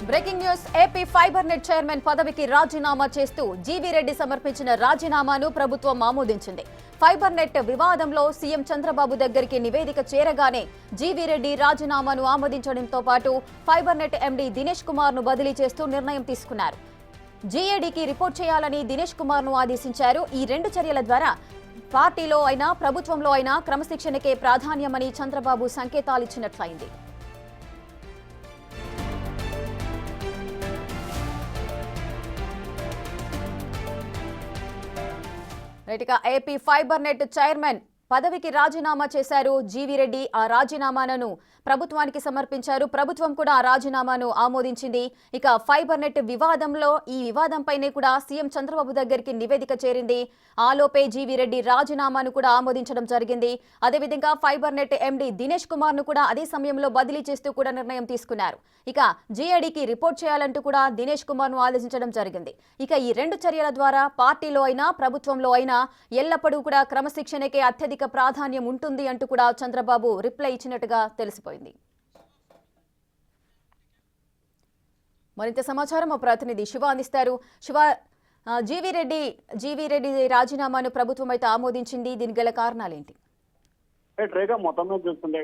Breaking news AP fibre net chairman పదవికి రాజీనామా చేస్తూ జీవీ రెడ్డి సమర్పించిన రాజీనామాను ప్రభుత్వం ఆమోదించింది. ఫైబర్ నెట్ వివాదంలో సీఎం చంద్రబాబు దగ్గరికి నివేదిక చేరగానే జీవీ రెడ్డి రాజీనామాను ఆమోదించడంతో పాటు fibre net MD Dinesh Kumar ను బదిలీ చేస్తూ నిర్ణయం తీసుకున్నారు. జీఏడీకి రిపోర్ట్ చేయాలని దినేష్ కుమార్ ను ఆదేశించారు. ఈ రెండు చర్యల ద్వారా పార్టీలో అయినా ప్రభుత్వంలో అయినా క్రమశిక్షణకే ప్రాధాన్యమని చంద్రబాబు సంకేతాలిచ్చినట్లయింది. ఏపీ ఫైబర్ నెట్ చైర్మన్ పదవికి రాజీనామా చేశారు జీవీ రెడ్డి. ఆ రాజీనామాను ప్రభుత్వానికి సమర్పించారు. ప్రభుత్వం కూడా ఆ రాజీనామాను ఆమోదించింది. ఇక ఫైబర్ నెట్ వివాదంలో ఈ వివాదంపైనే కూడా సీఎం చంద్రబాబు దగ్గరికి నివేదిక చేరింది. ఆలోపే జీవీ రెడ్డి రాజీనామాను కూడా ఆమోదించడం జరిగింది. అదేవిధంగా fibre net MD Dinesh Kumar ను కూడా అదే సమయంలో బదిలీ చేస్తూ కూడా నిర్ణయం తీసుకున్నారు. ఇక జీఏడీకి రిపోర్ట్ చేయాలంటూ కూడా దినేష్ కుమార్ ను ఆదేశించడం జరిగింది. ఇక ఈ రెండు చర్యల ద్వారా పార్టీలో అయినా ప్రభుత్వంలో అయినా ఎల్లప్పుడూ కూడా క్రమశిక్షణకే అత్యధిక ప్రాధాన్యం ఉంటుంది అంటూ కూడా చంద్రబాబు రిప్లై ఇచ్చినట్టుగా తెలిసిపోయింది. మరింత సమాచారం మా ప్రతినిధి శివ అందిస్తారు. శివ, జీవీ రెడ్డి రాజీనామాను ప్రభుత్వం అయితే ఆమోదించింది. దీనికి గల కారణాలేంటి? మొత్తం చూస్తుంటే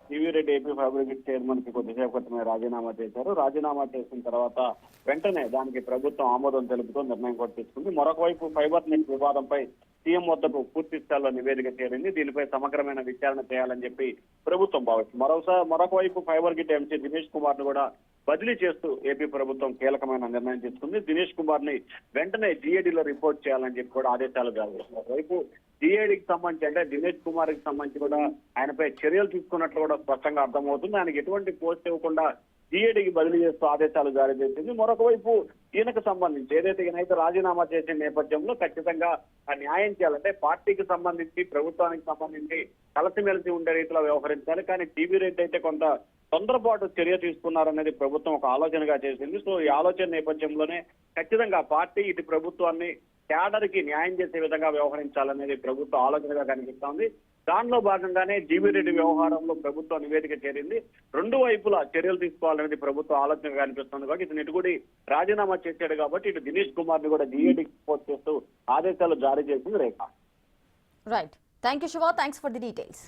GV Reddy AP fibre chairman కి కొద్దిసేపు క్రితమే రాజీనామా చేశారు. రాజీనామా చేసిన తర్వాత వెంటనే దానికి ప్రభుత్వం ఆమోదం తెలుపుతూ నిర్ణయం కూడా తీసుకుంది. మరొక వైపు ఫైబర్ నెట్ వివాదంపై సీఎం వద్దకు పూర్తి స్థాయిలో నివేదిక చేరింది. దీనిపై సమగ్రమైన విచారణ చేయాలని చెప్పి ప్రభుత్వం భావిస్తుంది. మరొక వైపు fibre Git MC Dinesh Kumar ను కూడా బదిలీ చేస్తూ ఏపీ ప్రభుత్వం కీలకమైన నిర్ణయం తీసుకుంది. దినేష్ కుమార్ ని వెంటనే జీఏడీలో రిపోర్ట్ చేయాలని చెప్పి కూడా ఆదేశాలు జారీ చేస్తున్నారు. వైపు జీఏడీకి సంబంధించి అంటే దినేష్ కుమార్ కి సంబంధించి కూడా ఆయనపై చర్యలు తీసుకున్నట్లు కూడా స్పష్టంగా అర్థమవుతుంది. ఆయనకి ఎటువంటి పోస్ట్ ఇవ్వకుండా జీఏడీకి బదిలీ చేస్తూ ఆదేశాలు జారీ చేసింది. మరొక వైపు ఈయనకు సంబంధించి ఏదైతే ఈయనైతే రాజీనామా చేసిన నేపథ్యంలో ఖచ్చితంగా న్యాయం చేయాలంటే పార్టీకి సంబంధించి ప్రభుత్వానికి సంబంధించి కలిసిమెలిసి ఉండే రీతిలో వ్యవహరించాలి. కానీ జీవీ రెడ్డి అయితే కొంత తొందరపాటు చర్య తీసుకున్నారనేది ప్రభుత్వం ఒక ఆలోచనగా చేసింది. సో ఈ ఆలోచన నేపథ్యంలోనే ఖచ్చితంగా పార్టీ ఇటు ప్రభుత్వాన్ని క్యాడర్ కి న్యాయం చేసే విధంగా వ్యవహరించాలనేది ప్రభుత్వ ఆలోచనగా కనిపిస్తోంది. దానిలో భాగంగానే జీవీ రెడ్డి వ్యవహారంలో ప్రభుత్వం నివేదిక చేరింది. రెండు వైపులా చర్యలు తీసుకోవాలనేది ప్రభుత్వ ఆలోచనగా కనిపిస్తుంది. కాబట్టి ఇతను ఇటు కూడా రాజీనామా చేశాడు కాబట్టి ఇటు దినేష్ కుమార్ ని కూడా జీఏడీకి రిపోర్ట్ చేస్తూ ఆదేశాలు జారీ చేసింది Rekha. Right, thank you Shiva, thanks for the details.